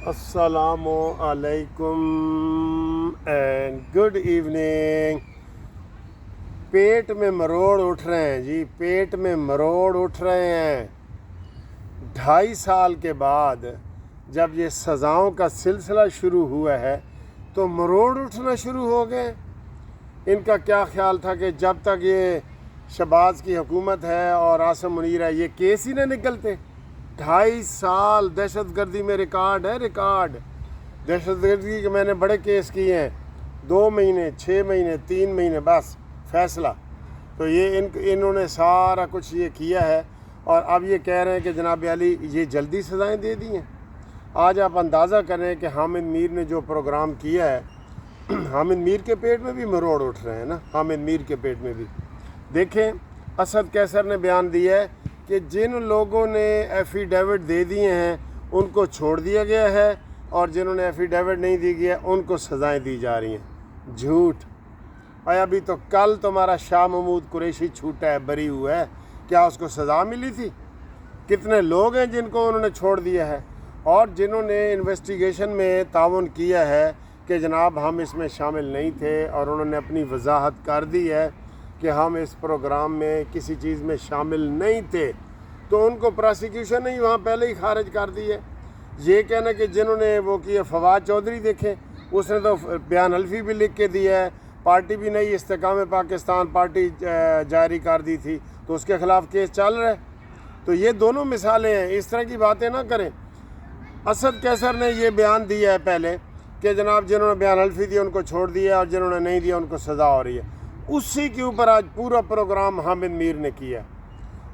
السلام علیکم and good evening. پیٹ میں مروڑ اٹھ رہے ہیں جی، پیٹ میں مروڑ اٹھ رہے ہیں۔ 2.5 سال کے بعد جب یہ سزاؤں کا سلسلہ شروع ہوا ہے تو مروڑ اٹھنا شروع ہو گئے۔ ان کا کیا خیال تھا کہ جب تک یہ شہباز کی حکومت ہے اور عاصم منیر ہے یہ کیس ہی نہ نکلتے۔ 2.5 سال دہشت گردی میں ریکارڈ ہے، ریکارڈ دہشت گردی کے میں نے بڑے کیس کیے ہیں، 2 مہینے 6 مہینے 3 مہینے بس فیصلہ۔ تو یہ انہوں نے سارا کچھ یہ کیا ہے اور اب یہ کہہ رہے ہیں کہ جناب علی یہ جلدی سزائیں دے دی ہیں۔ آج آپ اندازہ کریں کہ حامد میر نے جو پروگرام کیا ہے، حامد میر کے پیٹ میں بھی مروڑ اٹھ رہے ہیں نا، حامد میر کے پیٹ میں بھی۔ دیکھیں اسد کیسر نے بیان دیا ہے کہ جن لوگوں نے ایفیڈیوٹ دے دیے ہیں ان کو چھوڑ دیا گیا ہے اور جنہوں نے ایفیڈیوٹ نہیں دی گیا ان کو سزائیں دی جا رہی ہیں۔ جھوٹ۔ ابھی تو کل تمہارا شاہ محمود قریشی چھوٹا ہے، بری ہوا ہے، کیا اس کو سزا ملی تھی؟ کتنے لوگ ہیں جن کو انہوں نے چھوڑ دیا ہے اور جنہوں نے انویسٹیگیشن میں تعاون کیا ہے کہ جناب ہم اس میں شامل نہیں تھے اور انہوں نے اپنی وضاحت کر دی ہے کہ ہم اس پروگرام میں کسی چیز میں شامل نہیں تھے، تو ان کو پراسیکیوشن نے وہاں پہلے ہی خارج کر دی ہے۔ یہ کہنا کہ جنہوں نے وہ کیا، فواد چودھری دیکھیں، اس نے تو بیان حلفی بھی لکھ کے دیا ہے، پارٹی بھی نئی استحکام پاکستان پارٹی جاری کر دی تھی تو اس کے خلاف کیس چل رہا ہے۔ تو یہ دونوں مثالیں ہیں، اس طرح کی باتیں نہ کریں۔ اسد کیسر نے یہ بیان دیا ہے پہلے کہ جناب جنہوں نے بیان حلفی دی ان کو چھوڑ دیا اور جنہوں نے نہیں دیا ان کو سزا ہو رہی ہے۔ اسی کے اوپر آج پورا پروگرام حامد میر نے کیا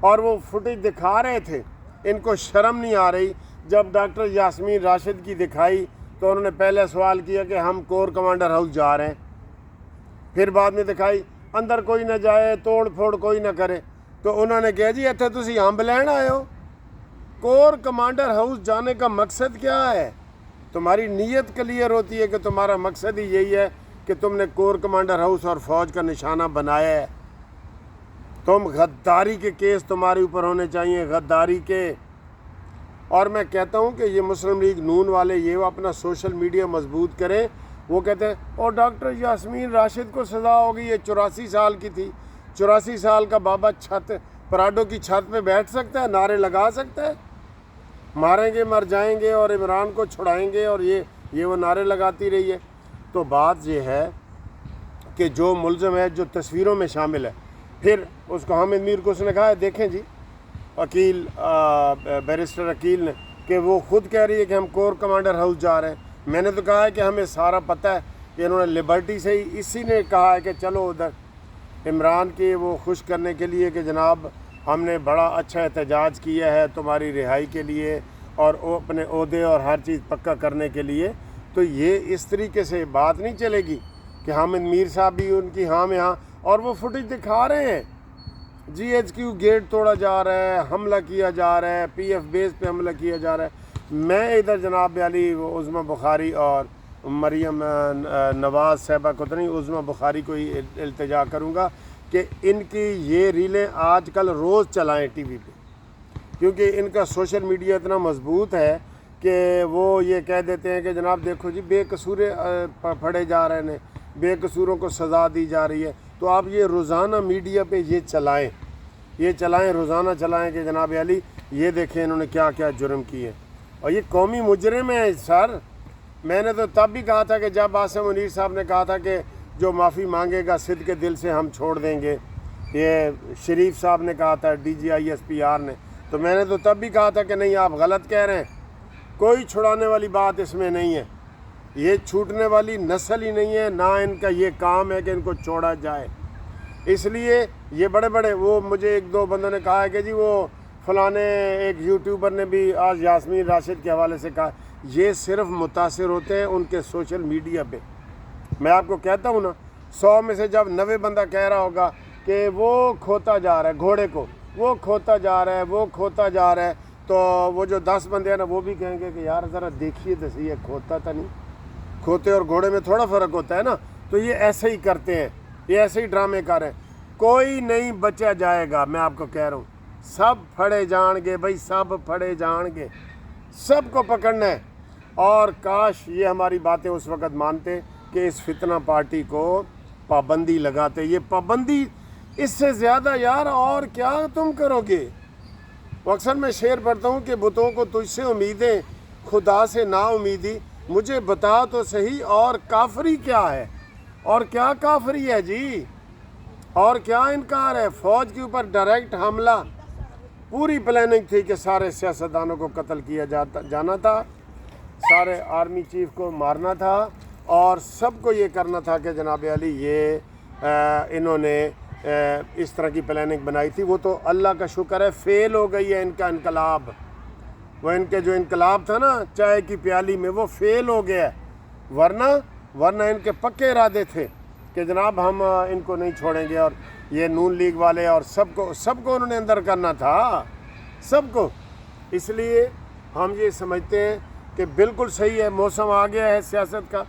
اور وہ فوٹیج دکھا رہے تھے۔ ان کو شرم نہیں آ رہی۔ جب ڈاکٹر یاسمین راشد کی دکھائی تو انہوں نے پہلے سوال کیا کہ ہم کور کمانڈر ہاؤس جا رہے ہیں، پھر بعد میں دکھائی اندر کوئی نہ جائے، توڑ پھوڑ کوئی نہ کرے، تو انہوں نے کہا جی اتنے تسی امب لین آئے ہو، کور کمانڈر ہاؤس جانے کا مقصد کیا ہے؟ تمہاری نیت کلیئر ہوتی ہے کہ تمہارا مقصد ہی یہی ہے کہ تم نے کور کمانڈر ہاؤس اور فوج کا نشانہ بنایا ہے۔ تم غداری کے کیس تمہارے اوپر ہونے چاہیے، غداری کے۔ اور میں کہتا ہوں کہ یہ مسلم لیگ نون والے یہ اپنا سوشل میڈیا مضبوط کریں۔ وہ کہتے ہیں اور ڈاکٹر یاسمین راشد کو سزا ہوگی، یہ 84 سال کی تھی، 84 سال کا بابا چھت پراڈو کی چھت پہ بیٹھ سکتا ہے، نعرے لگا سکتا ہے، ماریں گے مر جائیں گے اور عمران کو چھڑائیں گے، اور یہ وہ نعرے لگاتی رہی ہے۔ تو بات یہ ہے کہ جو ملزم ہے جو تصویروں میں شامل ہے، پھر اس کو حامد میر کو اس نے کہا ہے دیکھیں جی وکیل بیرسٹر عقیل نے کہ وہ خود کہہ رہی ہے کہ ہم کور کمانڈر ہاؤس جا رہے ہیں۔ میں نے تو کہا ہے کہ ہمیں سارا پتہ ہے کہ انہوں نے لبرٹی سے ہی اسی نے کہا ہے کہ چلو ادھر عمران کے وہ خوش کرنے کے لیے کہ جناب ہم نے بڑا اچھا احتجاج کیا ہے تمہاری رہائی کے لیے اور اپنے عہدے اور ہر چیز پکا کرنے کے لیے۔ تو یہ اس طریقے سے بات نہیں چلے گی کہ حامد میر صاحب بھی ان کی ہاں میں ہاں، اور وہ فوٹیج دکھا رہے ہیں۔ جی ایچ کیو گیٹ توڑا جا رہا ہے، حملہ کیا جا رہا ہے، پی ایف بیس پہ حملہ کیا جا رہا ہے۔ میں ادھر جناب علی عظمیٰ بخاری اور مریم نواز صاحبہ کو تو نہیں، عظمیٰ بخاری کو ہی التجا کروں گا کہ ان کی یہ ریلیں آج کل روز چلائیں ٹی وی پہ، کیونکہ ان کا سوشل میڈیا اتنا مضبوط ہے کہ وہ یہ کہہ دیتے ہیں کہ جناب دیکھو جی بے قصورے پھڑے جا رہے ہیں، بے قصوروں کو سزا دی جا رہی ہے۔ تو آپ یہ روزانہ میڈیا پہ یہ چلائیں روزانہ چلائیں کہ جناب علی یہ دیکھیں انہوں نے کیا کیا جرم کیے، اور یہ قومی مجرم ہے سر۔ میں نے تو تب بھی کہا تھا کہ جب عاصم منیر صاحب نے کہا تھا کہ جو معافی مانگے گا صدق کے دل سے ہم چھوڑ دیں گے، یہ شریف صاحب نے کہا تھا، D G I S P R نے، تو میں نے تو تب بھی کہا تھا کہ نہیں آپ غلط کہہ رہے ہیں، کوئی چھڑانے والی بات اس میں نہیں ہے، یہ چھوٹنے والی نسل ہی نہیں ہے، نہ ان کا یہ کام ہے کہ ان کو چھوڑا جائے۔ اس لیے یہ بڑے بڑے وہ مجھے 1-2 بندوں نے کہا ہے کہ جی وہ فلانے ایک یوٹیوبر نے بھی آج یاسمین راشد کے حوالے سے کہا، یہ صرف متاثر ہوتے ہیں ان کے سوشل میڈیا پہ۔ میں آپ کو کہتا ہوں نا، 100 میں سے جب 90 بندہ کہہ رہا ہوگا کہ وہ کھوتا جا رہا ہے گھوڑے کو، وہ کھوتا جا رہا ہے، وہ کھوتا جا رہا ہے، تو وہ جو 10 بندے ہیں نا وہ بھی کہیں گے کہ یار ذرا دیکھیے تو صحیح ہے، کھوتا تو نہیں، کھوتے اور گھوڑے میں تھوڑا فرق ہوتا ہے نا۔ تو یہ ایسے ہی کرتے ہیں، یہ ایسے ہی ڈرامے کر رہے ہیں۔ کوئی نہیں بچا جائے گا، میں آپ کو کہہ رہا ہوں، سب پھڑے جان گے بھائی، سب پھڑے جان گے، سب کو پکڑنا ہے۔ اور کاش یہ ہماری باتیں اس وقت مانتے کہ اس فتنہ پارٹی کو پابندی لگاتے. یہ پابندی اس سے زیادہ یار اور کیا تم کرو گے. اکثر میں شعر پڑھتا ہوں کہ بتوں کو تجھ سے امیدیں خدا سے نا امیدی. مجھے بتا تو صحیح اور کافری کیا ہے, اور کیا کافری ہے جی, اور کیا انکار ہے. فوج کے اوپر ڈائریکٹ حملہ, پوری پلاننگ تھی کہ سارے سیاستدانوں کو قتل کیا جانا تھا, سارے آرمی چیف کو مارنا تھا, اور سب کو یہ کرنا تھا کہ جناب علی یہ انہوں نے اس طرح کی پلاننگ بنائی تھی. وہ تو اللہ کا شکر ہے فیل ہو گئی ہے ان کا انقلاب. وہ ان کے جو انقلاب تھا نا چائے کی پیالی میں, وہ فیل ہو گیا ہے. ورنہ ان کے پکے ارادے تھے کہ جناب ہم ان کو نہیں چھوڑیں گے, اور یہ نون لیگ والے اور سب کو انہوں نے اندر کرنا تھا, سب کو. اس لیے ہم یہ سمجھتے ہیں کہ بالکل صحیح ہے, موسم آ گیا ہے سیاست کا.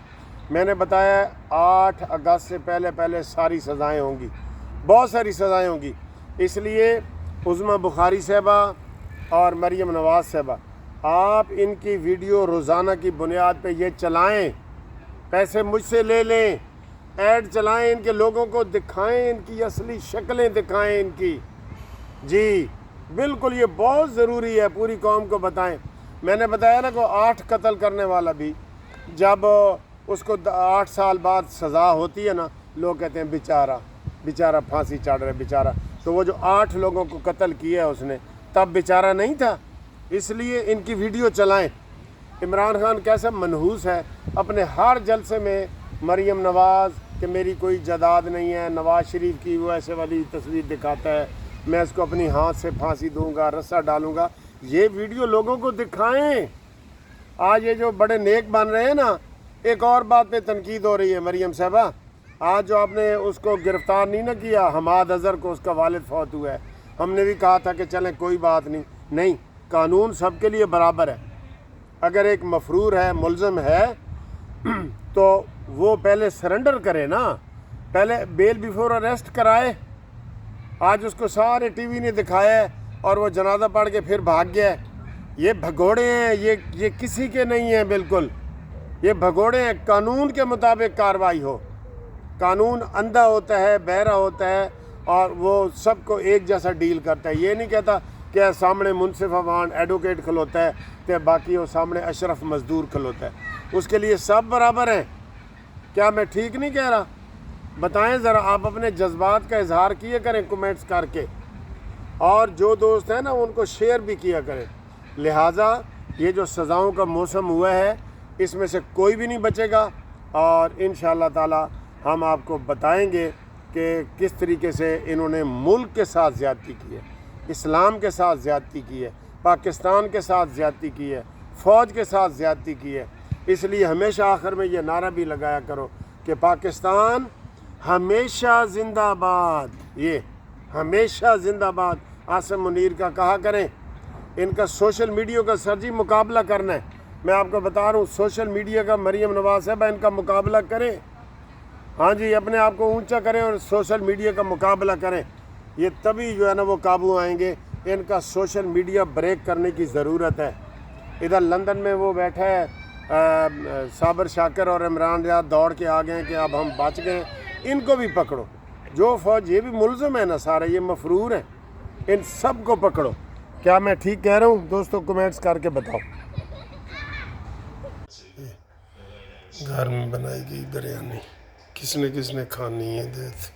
میں نے بتایا 8 اگست سے پہلے ساری سزائیں ہوں گی, بہت ساری سزائیں ہوں گی. اس لیے عظمیٰ بخاری صاحبہ اور مریم نواز صاحبہ, آپ ان کی ویڈیو روزانہ کی بنیاد پہ یہ چلائیں, پیسے مجھ سے لے لیں, ایڈ چلائیں, ان کے لوگوں کو دکھائیں, ان کی اصلی شکلیں دکھائیں ان کی. جی بالکل یہ بہت ضروری ہے, پوری قوم کو بتائیں. میں نے بتایا نا کہ 8 قتل کرنے والا بھی جب اس کو 8 سال بعد سزا ہوتی ہے نا, لوگ کہتے ہیں بیچارہ پھانسی چڑھ رہے بیچارہ. تو وہ جو 8 لوگوں کو قتل کیا ہے اس نے, تب بیچارہ نہیں تھا. اس لیے ان کی ویڈیو چلائیں. عمران خان کیسا منحوس ہے, اپنے ہر جلسے میں مریم نواز کہ میری کوئی جائیداد نہیں ہے, نواز شریف کی وہ ایسے والی تصویر دکھاتا ہے, میں اس کو اپنی ہاتھ سے پھانسی دوں گا, رسا ڈالوں گا. یہ ویڈیو لوگوں کو دکھائیں. آج یہ جو بڑے نیک بن رہے ہیں نا, ایک اور بات پہ تنقید ہو رہی ہے مریم صاحبہ, آج جو آپ نے اس کو گرفتار نہیں نہ کیا, حماد اظہر کو, اس کا والد فوت ہوا ہے. ہم نے بھی کہا تھا کہ چلیں کوئی بات نہیں, قانون سب کے لیے برابر ہے. اگر ایک مفرور ہے, ملزم ہے, تو وہ پہلے سرنڈر کرے نا, پہلے بیل بیفور اریسٹ کرائے. آج اس کو سارے ٹی وی نے دکھایا ہے اور وہ جنازہ پڑھ کے پھر بھاگ گیا ہے. یہ بھگوڑے ہیں, یہ کسی کے نہیں ہیں, بالکل یہ بھگوڑے ہیں. قانون کے مطابق کارروائی ہو. قانون اندھا ہوتا ہے, بہرا ہوتا ہے, اور وہ سب کو ایک جیسا ڈیل کرتا ہے. یہ نہیں کہتا کہ سامنے منصف عوان ایڈوکیٹ کھلوتا ہے کہ باقی وہ سامنے اشرف مزدور کھلوتا ہے. اس کے لیے سب برابر ہیں. کیا میں ٹھیک نہیں کہہ رہا؟ بتائیں ذرا. آپ اپنے جذبات کا اظہار کیا کریں کمنٹس کر کے, اور جو دوست ہیں نا ان کو شیئر بھی کیا کریں. لہٰذا یہ جو سزاؤں کا موسم ہوا ہے, اس میں سے کوئی بھی نہیں بچے گا, اور انشاءاللہ تعالی ہم آپ کو بتائیں گے کہ کس طریقے سے انہوں نے ملک کے ساتھ زیادتی کی ہے, اسلام کے ساتھ زیادتی کی ہے, پاکستان کے ساتھ زیادتی کی ہے, فوج کے ساتھ زیادتی کی ہے. اس لیے ہمیشہ آخر میں یہ نعرہ بھی لگایا کرو کہ پاکستان ہمیشہ زندہ باد, یہ ہمیشہ زندہ باد. عاصم منیر کا کہا کریں. ان کا سوشل میڈیا کا سر جی مقابلہ کرنا ہے. میں آپ کو بتا رہا ہوں, سوشل میڈیا کا مریم نواز صاحبہ ان کا مقابلہ کریں. ہاں جی, اپنے آپ کو اونچا کریں اور سوشل میڈیا کا مقابلہ کریں. یہ تبھی جو ہے نا وہ قابو آئیں گے. ان کا سوشل میڈیا بریک کرنے کی ضرورت ہے. ادھر لندن میں وہ بیٹھا ہے صابر شاکر اور عمران ریاض, دوڑ کے آ گئے کہ اب ہم بچ گئے. ان کو بھی پکڑو. جو فوج, یہ بھی ملزم ہے نا سارے, یہ مفرور ہیں, ان سب کو پکڑو. کیا میں ٹھیک کہہ رہا ہوں دوستو؟ کمنٹس کر کے بتاؤ. گھر میں بنائی گئی بریانی کس نے کھانی ہے؟ دیکھ,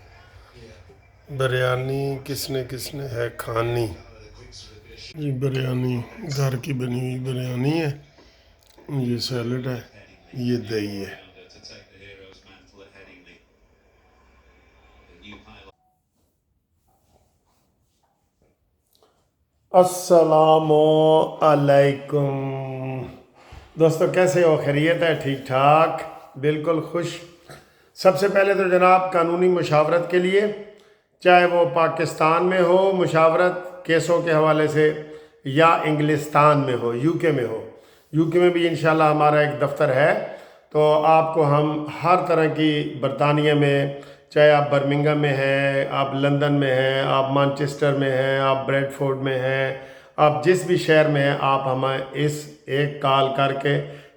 بریانی کس نے ہے کھانی. یہ بریانی گھر کی بنی ہوئی بریانی ہے. یہ سیلڈ ہے, یہ دہی ہے. السلام علیکم دوستو, کیسے ہو؟ خیریت ہے؟ ٹھیک ٹھاک, بالکل خوش. سب سے پہلے تو جناب قانونی مشاورت کے لیے, چاہے وہ پاکستان میں ہو مشاورت کیسوں کے حوالے سے, یا انگلستان میں ہو, یو کے میں ہو. یو کے میں بھی انشاءاللہ ہمارا ایک دفتر ہے, تو آپ کو ہم ہر طرح کی, برطانیہ میں چاہے آپ برمنگم میں ہیں, آپ لندن میں ہیں, آپ مانچسٹر میں ہیں, آپ بریڈ فورڈ میں ہیں, آپ جس بھی شہر میں ہیں, آپ ہمیں اس ایک کال کر کے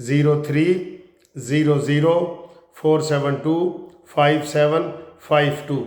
0300472552।